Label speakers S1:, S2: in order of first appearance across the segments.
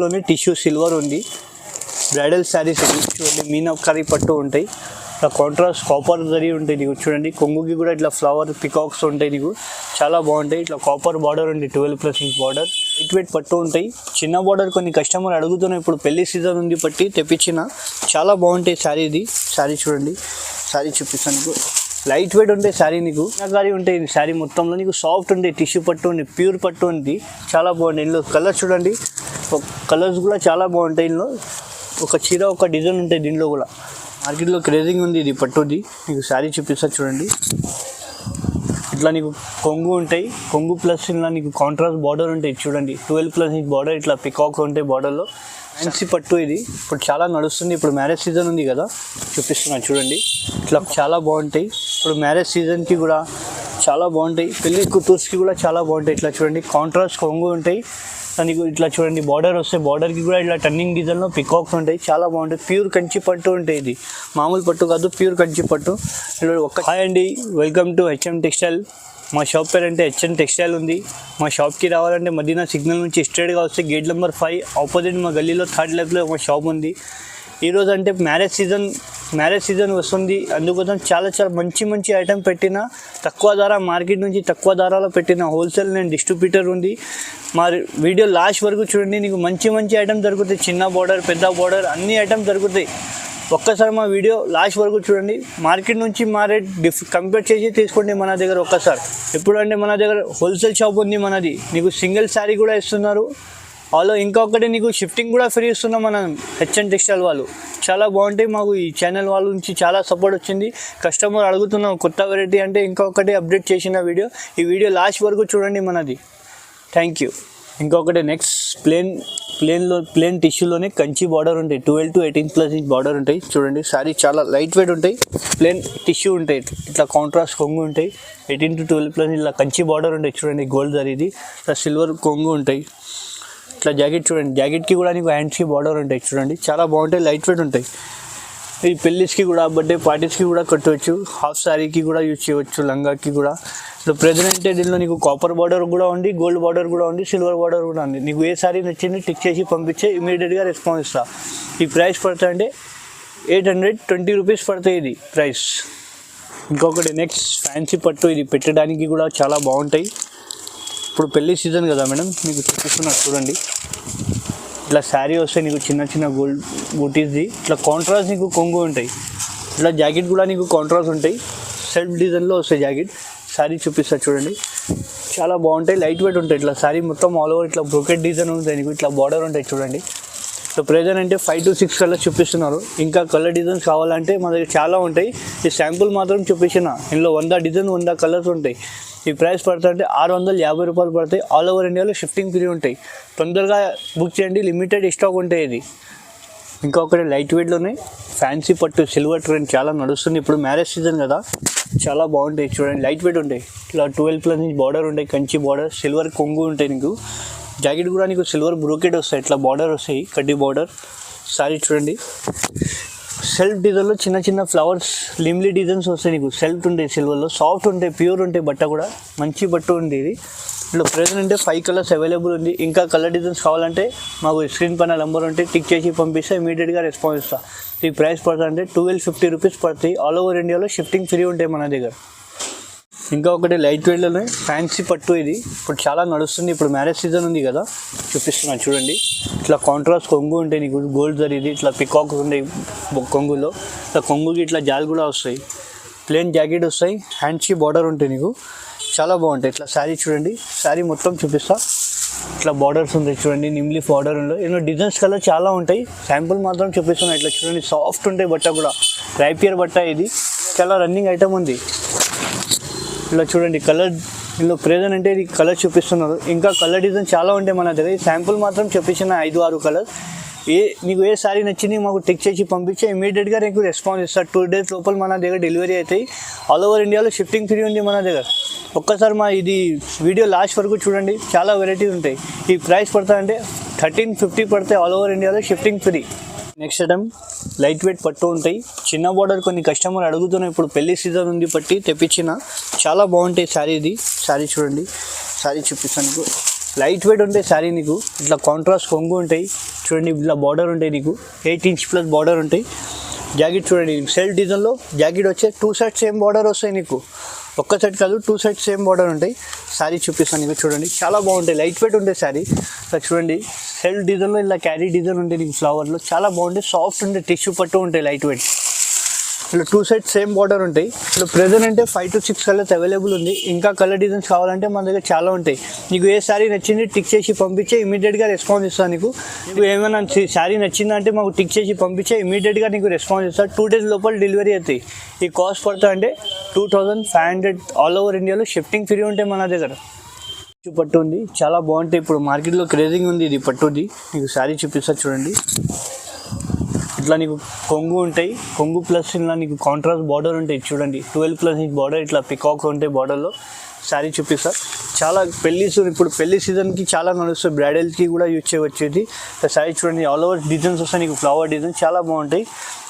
S1: లోనే tissue silver ఉంది. Bridal saris చూడండి, మీనాకరీ పట్టు ఉంటాయి. ఇట్లా కాంట్రాస్ట్ కాపర్ జరీ ఉంటాయి నీకు. చూడండి కొంగుకి కూడా ఇట్లా ఫ్లవర్ పికాక్స్ ఉంటాయి నీకు, చాలా బాగుంటాయి. ఇట్లా కాపర్ బార్డర్ ఉంది, 12+ ఇంచ్ బార్డర్. లైట్ వెయిట్ పట్టు ఉంటాయి. చిన్న బార్డర్ కొన్ని కస్టమర్ అడుగుతున్నాయి, ఇప్పుడు పెళ్లి సీజన్ ఉంది బట్టి తెప్పించిన. చాలా బాగుంటాయి శారీ. ఇది శారీ చూడండి, శారీ చూపిస్తాను నీకు. లైట్ వెయిట్ ఉంటాయి శారీ నీకు, మీనాకరీ ఉంటాయి శారీ మొత్తంలో నీకు. సాఫ్ట్ ఉంటాయి, టిష్యూ పట్టు ఉంది, ప్యూర్ పట్టు ఉంది, చాలా బాగుంటాయి. ఇందులో కలర్స్ చూడండి, కలర్స్ కూడా చాలా బాగుంటాయి. ఇందులో ఒక చీర ఒక డిజైన్ ఉంటాయి. దీనిలో కూడా మార్కెట్లో క్రేజింగ్ ఉంది ఇది పట్టుది. నీకు శారీ చూపిస్తా చూడండి. ఇట్లా నీకు కొంగు ఉంటాయి, కొంగు ప్లస్ ఇలా నీకు కాంట్రాస్ట్ బార్డర్ ఉంటాయి చూడండి, 12+ ఇంచ్ బార్డర్. ఇట్లా పికాక్ ఉంటాయి బార్డర్లో. ఫ్యాన్సీ పట్టు ఇది ఇప్పుడు చాలా నడుస్తుంది. ఇప్పుడు మ్యారేజ్ సీజన్ ఉంది కదా, చూపిస్తున్నాను చూడండి. ఇట్లా చాలా బాగుంటాయి. ఇప్పుడు మ్యారేజ్ సీజన్కి కూడా చాలా బాగుంటాయి, పెళ్లి కూతుర్స్కి కూడా చాలా బాగుంటాయి. ఇట్లా చూడండి కాంట్రాస్ట్ కొంగు ఉంటాయి నీకు. ఇట్లా చూడండి బార్డర్ వస్తాయి, బార్డర్కి కూడా ఇట్లా టర్నింగ్ డిజైన్లో పికాక్స్ ఉంటాయి, చాలా బాగుంటాయి. ప్యూర్ కంచి పట్టు ఉంటాయి, ఇది మామూలు పట్టు కాదు, ప్యూర్ కంచి పట్టు. హాయ్ అండి, వెల్కమ్ టు హెచ్ఎం టెక్స్టైల్. మా షాప్ పేరు అంటే హెచ్ఎం టెక్స్టైల్ ఉంది. మా షాప్కి రావాలంటే మదీనా సిగ్నల్ నుంచి స్ట్రైట్గా వస్తే గేట్ నెంబర్ 5 ఆపోజిట్ మా గల్లీలో 3rd లెఫ్ట్లో మా షాప్ ఉంది. ఈరోజు అంటే మ్యారేజ్ సీజన్ వస్తుంది, అందుకోసం చాలా మంచి ఐటెం పెట్టిన, తక్కువ ధర, మార్కెట్ నుంచి తక్కువ ధరలో పెట్టిన హోల్సేల్ నేను డిస్ట్రిబ్యూటర్ ఉంది. మా వీడియో లాస్ట్ వరకు చూడండి, నీకు మంచి ఐటెం దొరుకుతాయి. చిన్న బార్డర్, పెద్ద బార్డర్, అన్ని ఐటమ్స్ దొరుకుతాయి. ఒక్కసారి మా వీడియో లాస్ట్ వరకు చూడండి. మార్కెట్ నుంచి మా రేట్ కంపేర్ చేసి తీసుకోండి మన దగ్గర ఒక్కసారి. ఎప్పుడంటే మన దగ్గర హోల్సేల్ షాప్ ఉంది మనది. నీకు సింగిల్ శారీ కూడా ఇస్తున్నారు. వాళ్ళు ఇంకొకటి నీకు షిఫ్టింగ్ కూడా ఫ్రీ ఇస్తున్నాం మనం హెచ్ఎం టెక్స్టైల్ వాళ్ళు. చాలా బాగుంటాయి. మాకు ఈ ఛానల్ వాళ్ళ నుంచి చాలా సపోర్ట్ వచ్చింది. కస్టమర్ అడుగుతున్నాం కొత్త వెరైటీ అంటే ఇంకొకటి అప్డేట్ చేసిన వీడియో. ఈ వీడియో లాస్ట్ వరకు చూడండి మనది. Thank you. ఇంకొకటి నెక్స్ట్ ప్లేన్ టిష్యూలోనే కంచి బార్డర్ ఉంటాయి, 12 to 18+ ఇంచ్ బార్డర్ ఉంటాయి చూడండి. శారీ చాలా లైట్ వెయిట్ ఉంటాయి, ప్లేన్ టిష్యూ ఉంటాయి. ఇట్లా కాంట్రాస్ట్ కొంగు ఉంటాయి, 18 to 12+ ఇలా కంచి బార్డర్ ఉంటాయి చూడండి. గోల్డ్ జరీది ఇట్లా సిల్వర్ కొంగు ఉంటాయి. ఇట్లా జాకెట్ చూడండి, జాకెట్కి కూడా నీకు హ్యాండ్స్కి బార్డర్ ఉంటాయి చూడండి, చాలా బాగుంటాయి, లైట్ వెయిట్ ఉంటాయి. ఈ పెళ్ళిస్కి కూడా, బర్త్డే పార్టీస్కి కూడా కట్టవచ్చు, హాఫ్ శారీకి కూడా యూజ్ చేయవచ్చు, లంగాకి కూడా. ఇప్పుడు ప్రెజెంట్ దీనిలో నీకు కాపర్ బార్డర్ కూడా ఉంది, గోల్డ్ బార్డర్ కూడా ఉంది, సిల్వర్ బార్డర్ కూడా ఉంది. నీకు ఏ శారీ నచ్చింది టిక్ చేసి పంపించే ఇమీడియట్గా రెస్పాన్స్ ఇస్తా. ఈ ప్రైస్ పడుతుంది అంటే 820 రూపీస్ పడుతుంది ఇది ప్రైస్. ఇంకొకటి నెక్స్ట్ ఫ్యాన్సీ పట్టు, ఇది పెట్టడానికి కూడా చాలా బాగుంటాయి. ఇప్పుడు పెళ్లి సీజన్ కదా మేడం, మీకు చూపిస్తున్నా చూడండి. ఇట్లా శారీ వస్తే నీకు చిన్న గోల్డ్ బూటీస్ది, ఇట్లా కాంట్రాస్ట్ నీకు కొంగు ఉంటాయి. ఇట్లా జాకెట్ కూడా నీకు కాంట్రాస్ట్ ఉంటాయి, సెల్ఫ్ డిజైన్లో వస్తాయి జాకెట్. శారీ చూపిస్తా చూడండి, చాలా బాగుంటాయి, లైట్ వెయిట్ ఉంటాయి. ఇట్లా శారీ మొత్తం ఆల్ ఓవర్ ఇట్లా బ్రోకెట్ డిజైన్ ఉంటాయి నీకు, ఇట్లా బార్డర్ ఉంటాయి చూడండి. సో ప్రెజెంట్ అంటే 5 to 6 కలర్స్ చూపిస్తున్నారు. ఇంకా కలర్ డిజైన్స్ కావాలంటే మా దగ్గర చాలా ఉంటాయి. ఈ శాంపుల్ మాత్రం చూపించిన, ఇందులో 100 డిజైన్ 100 కలర్స్ ఉంటాయి. ఈ ప్రైస్ పడుతుంటే 650 రూపాయలు పడతాయి. ఆల్ ఓవర్ ఇండియాలో షిఫ్టింగ్ ఫ్రీ ఉంటాయి. తొందరగా బుక్ చేయండి, లిమిటెడ్ స్టాక్ ఉంటాయి ఇది. ఇంకొకటి లైట్ వెయిట్లోనే ఫ్యాన్సీ పట్టు, సిల్వర్ ట్రెండ్ చాలా నడుస్తుంది. ఇప్పుడు మ్యారేజ్ సీజన్ కదా, చాలా బాగుంటాయి చూడండి, లైట్ వెయిట్ ఉంటాయి. ఇట్లా 12+ ఇంచ్ బార్డర్ ఉంటాయి, కంచి బార్డర్, సిల్వర్ కొంగు ఉంటాయి నీకు. జాకెట్ కూడా నీకు సిల్వర్ బ్రోకెట్ వస్తాయి, ఇట్లా బార్డర్ వస్తాయి, కడ్డీ బార్డర్. సారీ చూడండి, సెల్ఫ్ డిజైన్లో చిన్న ఫ్లవర్స్, లిమ్లీ డిజైన్స్ వస్తాయి నీకు. సెల్ఫ్ ఉంటాయి సిల్వర్లో, సాఫ్ట్ ఉంటాయి, ప్యూర్ ఉంటాయి, బట్ట కూడా మంచి బట్ట ఉంది ఇది. ఇందులో ప్రెజెంట్ అంటే 5 కలర్స్ అవైలబుల్ ఉంది. ఇంకా కలర్ డిజైన్స్ కావాలంటే మాకు స్క్రీన్ పైన నెంబర్ ఉంటే టిక్ చేసి పంపిస్తే ఇమీడియట్గా రెస్పాన్స్ ఇస్తా. ఈ ప్రైస్ పడుతుందంటే 1250 రూపీస్ పడతాయి. ఆల్ ఓవర్ ఇండియాలో షిఫ్టింగ్ ఫ్రీ ఉంటాయి మన దగ్గర. ఇంకా ఒకటి లైట్ వెయిట్లోనే ఫ్యాన్సీ పట్టు, ఇది ఇప్పుడు చాలా నడుస్తుంది. ఇప్పుడు మ్యారేజ్ సీజన్ ఉంది కదా, చూపిస్తున్నాను చూడండి. ఇట్లా కాంట్రాస్ట్ కొంగు ఉంటాయి నీకు, గోల్డ్ జరీది, ఇట్లా పికాక్స్ ఉంటాయి కొంగులో. ఇట్లా కొంగుకి ఇట్లా జాల్ కూడా వస్తాయి, ప్లేన్ జాకెట్ వస్తాయి, హ్యాండ్స్కి బార్డర్ ఉంటాయి నీకు, చాలా బాగుంటాయి. ఇట్లా శారీ చూడండి, శారీ మొత్తం చూపిస్తా. ఇట్లా బార్డర్స్ ఉంటాయి చూడండి, నిమ్లీ బార్డర్ ఉంది. ఎన్నో డిజైన్స్ కలర్ చాలా ఉంటాయి, శాంపుల్ మాత్రం చూపిస్తున్నాయి. ఇట్లా చూడండి, సాఫ్ట్ ఉంటాయి బట్ట కూడా, రైపియర్ బట్ట ఇది, చాలా రన్నింగ్ ఐటమ్ ఉంది. ఇలా చూడండి కలర్, ఇందులో ప్రెజెంట్ అంటే ఇది కలర్ చూపిస్తున్నారు. ఇంకా కలర్ డిజైన్ చాలా ఉంటాయి మన దగ్గర. శాంపుల్ మాత్రం చూపించిన 5-6 కలర్. నీకు ఏ శారీ నచ్చింది మాకు టిక్ చేసి పంపించే ఇమీడియట్గా నీకు రెస్పాన్స్ ఇస్తారు. 2 days లోపల మన దగ్గర డెలివరీ అవుతాయి. ఆల్ ఓవర్ ఇండియాలో షిఫ్టింగ్ ఫ్రీ ఉంది మన దగ్గర. ఒక్కసారి మా ఇది వీడియో లాస్ట్ వరకు చూడండి, చాలా వెరైటీస్ ఉంటాయి. ఈ ప్రైస్ పడుతుందంటే 1350 పడతాయి. ఆల్ ఓవర్ ఇండియాలో shifting free. Next item light weight పట్టు ఉంటాయి, చిన్న బార్డర్. కొన్ని కస్టమర్ అడుగుతున్నాయి, ఇప్పుడు పెళ్లి సీజన్ ఉంది బట్టి తెప్పించిన, చాలా బాగుంటాయి శారీ. ఇది శారీ చూడండి, శారీ చూపిస్తాను. లైట్ వెయిట్ ఉంటాయి శారీ నీకు. ఇట్లా కాంట్రాస్ట్ కొంగు ఉంటాయి చూడండి, ఇట్లా బార్డర్ ఉంటాయి నీకు 8 ఇంచ్ ప్లస్ బార్డర్ ఉంటాయి. జాకెట్ చూడండి సెల్ఫ్ డిజైన్లో జాకెట్ వచ్చే 2 సెట్స్ సేమ్ బార్డర్ వస్తాయి నీకు, ఒక్క సెట్ కాదు 2 సెట్స్ సేమ్ బార్డర్ ఉంటాయి. శారీ చూపిస్తాను నీకు చూడండి, చాలా బాగుంటాయి, లైట్ వెయిట్ ఉంటాయి శారీ. ఇలా చూడండి సెల్ఫ్ డిజైన్లో ఇలా క్యారీ డిజైన్ ఉంటాయి నీకు ఫ్లవర్లో, చాలా బాగుంటాయి, సాఫ్ట్ ఉంటాయి, టిష్యూ పట్టు ఉంటాయి, లైట్ వెయిట్. ఇలా 2 సెట్స్ సేమ్ బార్డర్ ఉంటాయి. ఇలా ప్రెజెంట్ అంటే 5 to 6 కలర్స్ అవైలబుల్ ఉంది. ఇంకా కలర్ డిజైన్స్ కావాలంటే మన దగ్గర చాలా ఉంటాయి. నీకు ఏ శారీ నచ్చింది టిక్ చేసి పంపించే ఇమీడియట్గా రెస్పాన్స్ ఇస్తాను నీకు. నీకు ఏమైనా శారీ నచ్చిందంటే మాకు టిక్ చేసి పంపించే ఇమీడియట్గా నీకు రెస్పాన్స్ ఇస్తాను. 2 days లోపల డెలివరీ అవుతాయి. ఈ కాస్ట్ పడుతుంది అంటే 2500 ఆల్ ఓవర్ ఇండియాలో షిఫ్టింగ్ ఫ్రీ ఉంటాయి మన దగ్గర. పట్టు ఉంది, చాలా బాగుంటాయి, ఇప్పుడు మార్కెట్లో క్రేజింగ్ ఉంది ఇది పట్టుది. నీకు శారీ చూపిస్తా చూడండి, ఇట్లా నీకు కొంగు ఉంటాయి, కొంగు ప్లస్ ఇలా నీకు కాంట్రాస్ట్ బార్డర్ ఉంటాయి చూడండి, 12+ ఇంచ్ బార్డర్, ఇట్లా పికాక్ ఉంటాయి బార్డర్లో. శారీ చూపిస్తా, చాలా ఇప్పుడు పెళ్లి సీజన్కి చాలా నడుస్తుంది, బ్రైడల్కి కూడా యూజ్ చేయవచ్చేది. శారీ చూడండి ఆల్ ఓవర్ డిజైన్స్ వస్తాయి నీకు, ఫ్లవర్ డిజైన్ చాలా బాగుంటాయి.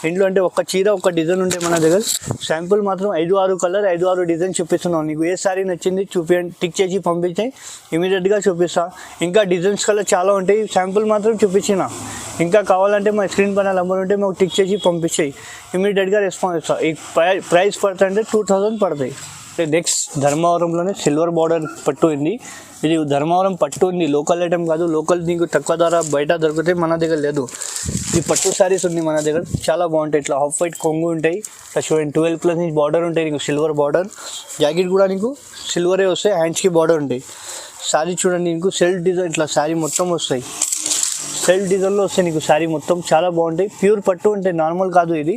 S1: ఇంట్లో అంటే ఒక చీర ఒక డిజైన్ ఉంటాయి మన దగ్గర. శాంపుల్ మాత్రం 5-6 కలర్ 5-6 డిజైన్ చూపిస్తున్నాను నీకు. ఏ శారీ నచ్చింది చూపించండి, టిక్ చేసి పంపించాయి ఇమీడియట్గా చూపిస్తా. ఇంకా డిజైన్స్ కలర్ చాలా ఉంటాయి, శాంపుల్ మాత్రం చూపించిన. ఇంకా కావాలంటే మా స్క్రీన్ పైన నెంబర్ ఉంటే మాకు టిక్ చేసి పంపించాయి ఇమీడియట్గా రెస్పాన్స్ ఇస్తాం. ఈ ప్రైస్ పడుతుంది అంటే 2000 పడతాయి. నెక్స్ట్ ధర్మవరంలోనే సిల్వర్ బార్డర్ పట్టు ఉంది. ఇది ధర్మవరం పట్టు ఉంది, లోకల్ ఐటమ్ కాదు. లోకల్ నీకు తక్కువ ధర బయట దొరికితే మన దగ్గర లేదు. ఇది పట్టు శారీస్ ఉంది మన దగ్గర, చాలా బాగుంటాయి. ఇట్లా హాఫ్ వైట్ కొంగు ఉంటాయి, ఇట్లా చూడండి 12+ ఇంచ్ బార్డర్ ఉంటాయి నీకు, సిల్వర్ బార్డర్. జాకెట్ కూడా నీకు సిల్వరే వస్తాయి, హ్యాండ్స్కి బార్డర్ ఉంటాయి. శారీ చూడండి నీకు సెల్ఫ్ డిజైన్, ఇట్లా శారీ మొత్తం వస్తాయి, సెల్ఫ్ డిజైన్లో వస్తాయి నీకు శారీ మొత్తం, చాలా బాగుంటాయి. ప్యూర్ పట్టు ఉంటాయి, నార్మల్ కాదు ఇది.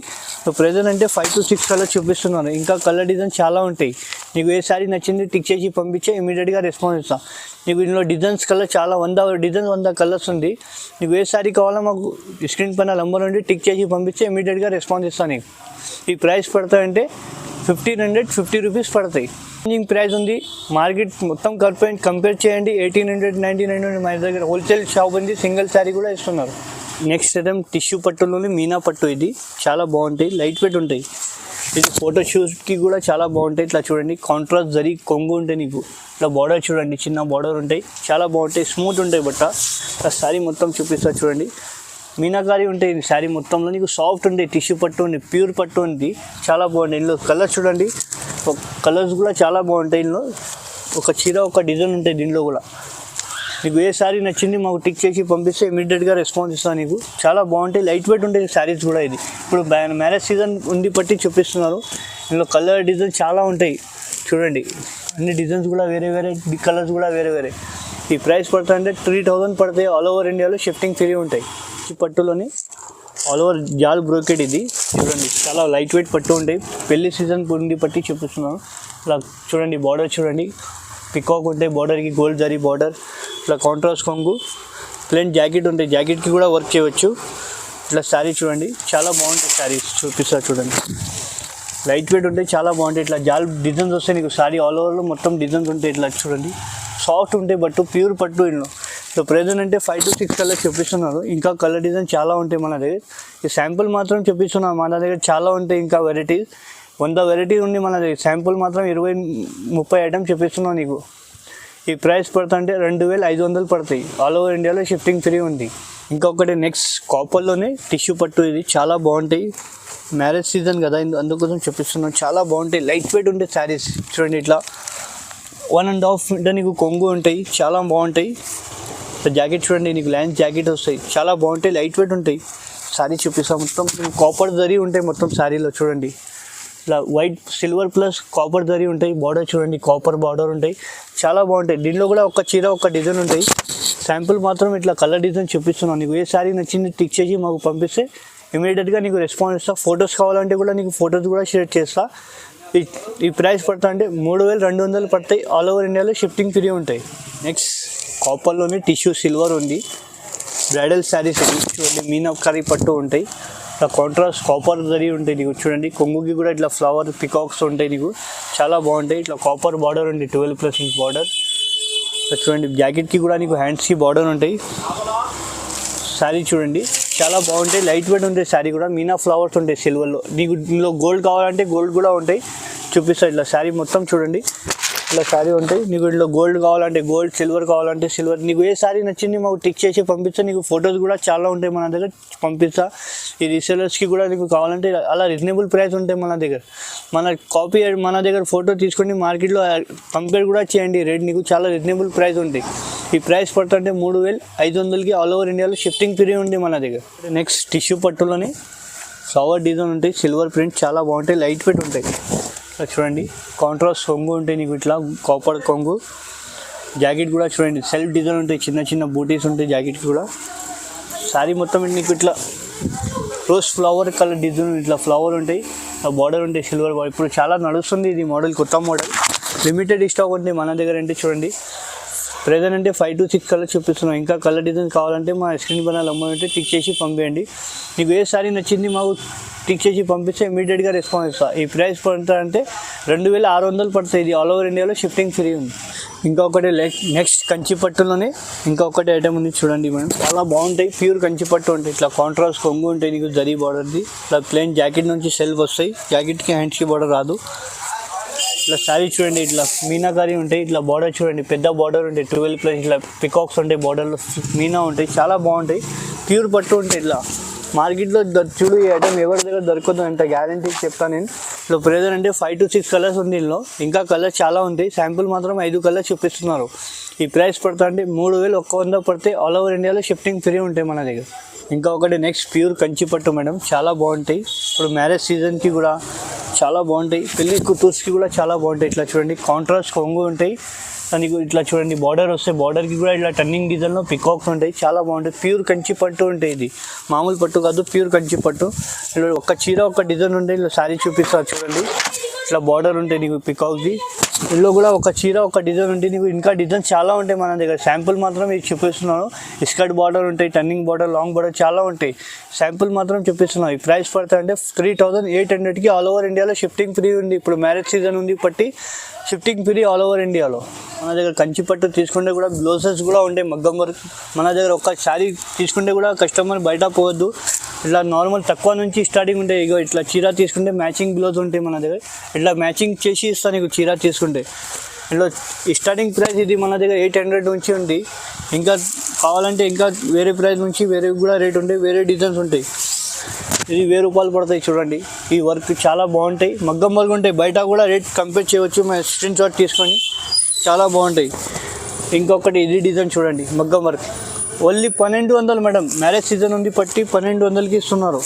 S1: ప్రెజెంట్ అంటే 5 to 6 కలర్ చూపిస్తున్నాను. ఇంకా కలర్ డిజైన్ చాలా ఉంటాయి. నీకు ఏ శారీ నచ్చింది టిక్ చేసి పంపించే ఇమీడియట్గా రెస్పాన్స్ ఇస్తాం. నీకు ఇందులో డిజైన్స్ కలర్ చాలా 100 కలర్స్ ఉంది. నీకు ఏ శారీ కావాలో మాకు స్క్రీన్ పైన నెంబర్ ఉండి టిక్ చేసి పంపించే ఇమీడియట్గా రెస్పాన్స్ ఇస్తాను నీకు. ఈ ప్రైస్ పడతాయంటే 1550 రూపీస్ పడతాయి. ప్రైస్ ఉంది, మార్కెట్ మొత్తం కంపేర్ చేయండి. 1899 మన దగ్గర హోల్సేల్ షాప్ ఉంది, సింగిల్ శారీ కూడా ఇస్తున్నారు. నెక్స్ట్ ఐటమ్ టిష్యూ పట్టులోని మీనా పట్టు, ఇది చాలా బాగుంటాయి, లైట్ వెయిట్ ఉంటాయి. ఇది ఫోటో షూట్కి కూడా చాలా బాగుంటాయి. ఇట్లా చూడండి కాంట్రాస్ట్ జరీ కొంగు ఉంటాయి నీకు, ఇట్లా బార్డర్ చూడండి చిన్న బార్డర్ ఉంటాయి, చాలా బాగుంటాయి, స్మూత్ ఉంటాయి బట్ట. శారీ మొత్తం చూపిస్తా చూడండి, మీనాకారి ఉంటాయి శారీ మొత్తంలో నీకు, సాఫ్ట్ ఉంటాయి, టిష్యూ పట్టు ఉంది, ప్యూర్ పట్టు ఉంది, చాలా బాగుంటాయి. ఇందులో కలర్స్ చూడండి, కలర్స్ కూడా చాలా బాగుంటాయి. ఇందులో ఒక చీర ఒక డిజైన్ ఉంటాయి దీనిలో కూడా. నీకు ఏ శారీ నచ్చింది మాకు టిక్ చేసి పంపిస్తే ఇమీడియట్గా రెస్పాన్స్ ఇస్తాను నీకు. చాలా బాగుంటాయి, లైట్ వెయిట్ ఉంటాయి శారీస్ కూడా. ఇది ఇప్పుడు మ్యారేజ్ సీజన్ ఉంది బట్టి చూపిస్తున్నారు. ఇందులో కలర్ డిజైన్ చాలా ఉంటాయి చూడండి, అన్ని డిజైన్స్ కూడా వేరే వేరే, కలర్స్ కూడా వేరే వేరే. ఈ ప్రైస్ పడుతుంది అంటే 3000 పడతాయి. ఆల్ ఓవర్ ఇండియాలో షిఫ్టింగ్ ఫ్రీ ఉంటాయి. ఈ పట్టులోని ఆల్ ఓవర్ జాల్ బ్రోకెట్, ఇది చూడండి చాలా లైట్ వెయిట్ పట్టు ఉంటాయి. పెళ్లి సీజన్ ఉంది బట్టి చూపిస్తున్నాను. ఇలా చూడండి బార్డర్ చూడండి, పికాక్ ఉంటాయి, బార్డర్కి గోల్డ్ జరీ బార్డర్, ఇట్లా కాంట్రాస్ట్ కొంగు, ప్లెయిన్ జాకెట్ ఉంటాయి, జాకెట్కి కూడా వర్క్ చేయవచ్చు. ఇట్లా శారీ చూడండి చాలా బాగుంటాయి, శారీస్ చూపిస్తా చూడండి, లైట్ వెయిట్ ఉంటాయి, చాలా బాగుంటాయి. ఇట్లా జాల్ డిజైన్స్ వస్తాయి నీకు, శారీ ఆల్ ఓవర్లో మొత్తం డిజైన్స్ ఉంటాయి. ఇట్లా చూడండి సాఫ్ట్ ఉంటాయి బట్టు, ప్యూర్ పట్టు. ఇందులో సో ప్రెజెంట్ అంటే 5 to 6 కలర్స్ చూపిస్తున్నారు. ఇంకా కలర్ డిజైన్ చాలా ఉంటాయి మన దగ్గర. ఈ శాంపుల్ మాత్రం చూపిస్తున్నాను, మన దగ్గర చాలా ఉంటాయి ఇంకా వెరైటీస్. 100 వెరైటీ ఉంది మన దగ్గర. శాంపుల్ మాత్రం 20-30 ఐటమ్స్ చూపిస్తున్నాను నీకు. ఈ ప్రైస్ పడుతుంటే 2500 పడతాయి. ఆల్ ఓవర్ ఇండియాలో షిఫ్టింగ్ ఫ్రీ ఉంది. ఇంకొకటి నెక్స్ట్ కాపర్లోనే టిష్యూ పట్టు, ఇది చాలా బాగుంటాయి. మ్యారేజ్ సీజన్ కదా అందుకోసం చూపిస్తున్నాను, చాలా బాగుంటాయి, లైట్ వెయిట్ ఉంటాయి శారీస్. చూడండి ఇట్లా 1.5 మీటర్ నీకు కొంగు ఉంటాయి, చాలా బాగుంటాయి. జాకెట్ చూడండి నీకు లైన్స్ జాకెట్ వస్తాయి, చాలా బాగుంటాయి, లైట్ వెయిట్ ఉంటాయి. శారీ చూపిస్తాం, మొత్తం కాపర్ జరీ ఉంటాయి మొత్తం శారీలో. చూడండి ఇట్లా white silver plus copper zari ఉంటాయి, బార్డర్ చూడండి కాపర్ బార్డర్ ఉంటాయి, చాలా బాగుంటాయి. దీనిలో కూడా ఒక చీర ఒక డిజైన్ ఉంటాయి. శాంపుల్ మాత్రం ఇట్లా కలర్ డిజైన్ చూపిస్తున్నాను నీకు. ఏ శారీ నచ్చింది టిక్ చేసి మాకు పంపిస్తే ఇమీడియట్గా నీకు రెస్పాన్స్ ఇస్తా. ఫొటోస్ కావాలంటే కూడా నీకు ఫొటోస్ కూడా షేర్ చేస్తా. ఈ ప్రైస్ పడతా అంటే 3200 పడతాయి. ఆల్ ఓవర్ ఇండియాలో షిఫ్టింగ్ ఫ్రీ ఉంటాయి. నెక్స్ట్ కాపర్లోనే టిష్యూ సిల్వర్ ఉంది, బ్రైడల్ శారీస్ చూడండి, మీనాకరీ పట్టు ఉంటాయి. ఇట్లా కాంట్రాస్ట్ కాపర్ జరీ ఉంటాయి నీకు. చూడండి కొంగుకి కూడా ఇట్లా ఫ్లవర్ పికాక్స్ ఉంటాయి నీకు, చాలా బాగుంటాయి. ఇట్లా కాపర్ బార్డర్ ఉంది, 12+ ఇంచ్ బార్డర్. చూడండి జాకెట్కి కూడా నీకు హ్యాండ్స్కి బార్డర్ ఉంటాయి. శారీ చూడండి చాలా బాగుంటాయి, లైట్ వెయిట్ ఉంటాయి. శారీ కూడా మీనా ఫ్లవర్స్ ఉంటాయి సిల్వర్లో. నీకు ఇందులో గోల్డ్ కావాలంటే గోల్డ్ కూడా ఉంటాయి, చూపిస్తా. ఇట్లా శారీ మొత్తం చూడండి ఇట్లా శారీ ఉంటాయి. నీకు ఇట్లా గోల్డ్ కావాలంటే గోల్డ్, సిల్వర్ కావాలంటే సిల్వర్, నీకు ఏ శారీ నచ్చింది మాకు టిక్ చేసి పంపిస్తా. నీకు ఫొటోస్ కూడా చాలా ఉంటాయి మన దగ్గర, పంపిస్తా. ఈ రీసెలర్స్కి కూడా నీకు కావాలంటే అలా రీజనబుల్ ప్రైస్ ఉంటాయి మన దగ్గర. మన దగ్గర ఫోటో తీసుకొని మార్కెట్లో కంపేర్ కూడా చేయండి, రేట్ నీకు చాలా రీజనబుల్ ప్రైస్ ఉంటాయి. ఈ ప్రైస్ పడుతుంటే 3500కి ఆల్ ఓవర్ ఇండియాలో షిఫ్టింగ్ ఫ్రీ ఉంది మన దగ్గర. నెక్స్ట్ టిష్యూ పట్టులోనే ఫ్లవర్ డిజైన్ ఉంటాయి, సిల్వర్ ప్రింట్ చాలా బాగుంటాయి, లైట్ వెయిట్ ఉంటాయి. చూడండి కాంట్రాస్ట్ కొంగు ఉంటాయి నీకు, ఇట్లా కాపర్ కొంగు. జాకెట్ కూడా చూడండి సెల్ఫ్ డిజైన్ ఉంటాయి, చిన్న చిన్న బూటీస్ ఉంటాయి జాకెట్కి కూడా. శారీ మొత్తం నీకు ఇట్లా రోజ్ ఫ్లవర్ కలర్ డిజైన్, ఇట్లా ఫ్లవర్ ఉంటాయి, బార్డర్ ఉంటాయి సిల్వర్ బార్డర్. ఇప్పుడు చాలా నడుస్తుంది ఇది మోడల్, కొత్త మోడల్, లిమిటెడ్ స్టాక్ ఉంటుంది మన దగ్గర. అంటే చూడండి ప్రెజెంట్ అంటే 5 to 6 కలర్స్ చూపిస్తున్నాం. ఇంకా కలర్ డిజైన్ కావాలంటే మా స్క్రీన్ పైన నెంబర్ ఉంటే టిక్ చేసి పంపేయండి. నీకు ఏ సారీ నచ్చింది మాకు టిక్ చేసి పంపిస్తే ఇమీడియట్గా రెస్పాన్స్ ఇస్తాను. ఈ ప్రైస్ పడుతుంది అంటే 2600 పడుతుంది. ఇది ఆల్ ఓవర్ ఇండియాలో షిఫ్టింగ్ ఫ్రీ ఉంది. ఇంకొకటి నెక్స్ట్ కంచి పట్టులోనే ఇంకొకటి ఐటమ్ ఉంది చూడండి మేడం, చాలా బాగుంటాయి. ప్యూర్ కంచి పట్టు ఉంటాయి, ఇట్లా కాంట్రాస్ట్ కొంగు ఉంటాయి నీకు, జరీ బార్డర్ది. ఇట్లా ప్లెయిన్ జాకెట్ నుంచి సెల్ఫ్ వస్తాయి, జాకెట్కి హ్యాండ్స్కి బార్డర్ రాదు. ఇట్లా శారీ చూడండి, ఇట్లా మీనాకారీ ఉంటాయి, ఇట్లా బార్డర్ చూడండి పెద్ద బార్డర్ ఉంటాయి, 12+, ఇట్లా పికాక్స్ ఉంటాయి, బార్డర్లో మీనా ఉంటాయి, చాలా బాగుంటాయి. ప్యూర్ పట్టు ఉంటాయి. ఇట్లా మార్కెట్లో చూడు ఈ ఐటమ్ ఎవరి దగ్గర దొరకదు అంట, గ్యారంటీ చెప్తాను నేను. ఇట్లా ప్రెజెంట్ అంటే 5 to 6 కలర్స్ ఉంది ఇందులో, ఇంకా కలర్స్ చాలా ఉంటాయి. శాంపుల్ మాత్రం 5 కలర్స్ చూపిస్తున్నారు. ఈ ప్రైస్ పడుతుంది అంటే 3100 పడితే ఆల్ ఓవర్ ఇండియాలో షిఫ్టింగ్ ఫ్రీ ఉంటాయి మన దగ్గర. ఇంకా ఒకటి నెక్స్ట్ ప్యూర్ కంచి పట్టు మేడం, చాలా బాగుంటాయి. ఇప్పుడు మ్యారేజ్ సీజన్కి కూడా చాలా బాగుంటాయి, పెళ్లి కూతుర్స్కి కూడా చాలా బాగుంటాయి. ఇట్లా చూడండి కాంట్రాస్ట్ కొంగు ఉంటాయి నీకు, ఇట్లా చూడండి బార్డర్ వస్తాయి, బార్డర్కి కూడా ఇట్లా టర్నింగ్ డిజైన్లో పికాక్స్ ఉంటాయి, చాలా బాగుంటాయి. ప్యూర్ కంచి పట్టు ఉంటాయి, ఇది మామూలు పట్టు కాదు, ప్యూర్ కంచి పట్టు. ఇలా ఒక చీర ఒక డిజైన్ ఉంటాయి, ఇలా శారీ చూపిస్తారు చూడండి, ఇట్లా బార్డర్ ఉంటాయి నీకు పికాక్ది. ఇందులో కూడా ఒక చీర ఒక డిజైన్ ఉంటుంది నీకు, ఇంకా డిజైన్ చాలా ఉంటాయి మన దగ్గర. శాంపుల్ మాత్రం ఇది చూపిస్తున్నాను. స్కర్ట్ బార్డర్ ఉంటాయి, టర్నింగ్ బార్డర్, లాంగ్ బార్డర్ చాలా ఉంటాయి. శాంపుల్ మాత్రం చూపిస్తున్నాను. ఈ ప్రైస్ పడుతుంది అంటే 3800కి ఆల్ ఓవర్ ఇండియాలో షిఫ్టింగ్ ఫ్రీ ఉంది. ఇప్పుడు మ్యారేజ్ సీజన్ ఉంది బట్టి షిఫ్టింగ్ ఫ్రీ ఆల్ ఓవర్ ఇండియాలో. మన దగ్గర కంచి పట్టు తీసుకుంటే కూడా బ్లౌజెస్ కూడా ఉంటాయి మగ్గం వర్క్. మన దగ్గర ఒక శారీ తీసుకుంటే కూడా కస్టమర్ బయట పోవద్దు, ఇట్లా నార్మల్ తక్కువ నుంచి స్టార్టింగ్ ఉంటాయి. ఇగో ఇట్లా చీర తీసుకుంటే మ్యాచింగ్ బ్లౌజ్ ఉంటాయి మన దగ్గర, ఇట్లా మ్యాచింగ్ చేసి ఇస్తాను నీకు చీర తీసుకుంటే. ఇట్లా స్టార్టింగ్ ప్రైస్ ఇది మన దగ్గర 800 నుంచి ఉంది. ఇంకా కావాలంటే ఇంకా వేరే ప్రైస్ నుంచి వేరే కూడా రేట్ ఉంటాయి, వేరే డిజైన్స్ ఉంటాయి. ఇది 1000 రూపాయలు పడతాయి చూడండి. ఈ వర్క్ చాలా బాగుంటాయి, మగ్గం వర్క్ ఉంటాయి, బయట కూడా రేట్ కంపేర్ చేయవచ్చు. మా స్క్రీన్ షాట్ తీసుకొని, చాలా బాగుంటాయి. ఇంకొకటి ఇది డిజైన్ చూడండి, మగ్గం work only 1200 madam. Marriage season ఉంది పట్టి 1200కి ఇస్తున్నారు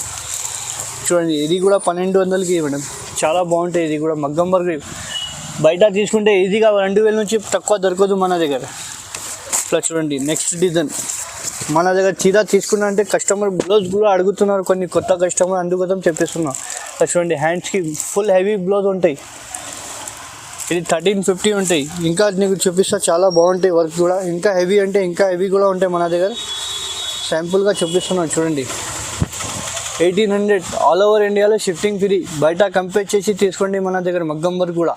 S1: చూడండి. ఇది కూడా 1200కి మేడం, చాలా బాగుంటాయి. ఇది కూడా మగ్గం వర్క్, బయట తీసుకుంటే ఈజీగా 2000 నుంచి తక్కువ దొరకదు మన దగ్గర. ఇట్లా చూడండి నెక్స్ట్ డిజైన్, మన దగ్గర చీర తీసుకున్నా అంటే కస్టమర్ బ్లౌజ్ కూడా అడుగుతున్నారు కొన్ని కొత్త కస్టమర్, అందుకోసం చెప్పిస్తున్నాం. చూడండి హ్యాండ్స్కి ఫుల్ హెవీ బ్లౌజ్ ఉంటాయి, ఇది 1350 ఉంటాయి. ఇంకా నీకు చూపిస్తా, చాలా బాగుంటాయి వర్క్ కూడా. ఇంకా హెవీ అంటే ఇంకా హెవీ కూడా ఉంటాయి మన దగ్గర. శాంపుల్గా చూపిస్తున్నాను చూడండి, 1800 ఆల్ ఓవర్ ఇండియాలో షిఫ్టింగ్ ఫ్రీ. బయట కంపేర్ చేసి తీసుకోండి మన దగ్గర మగ్గం వర్క్ కూడా.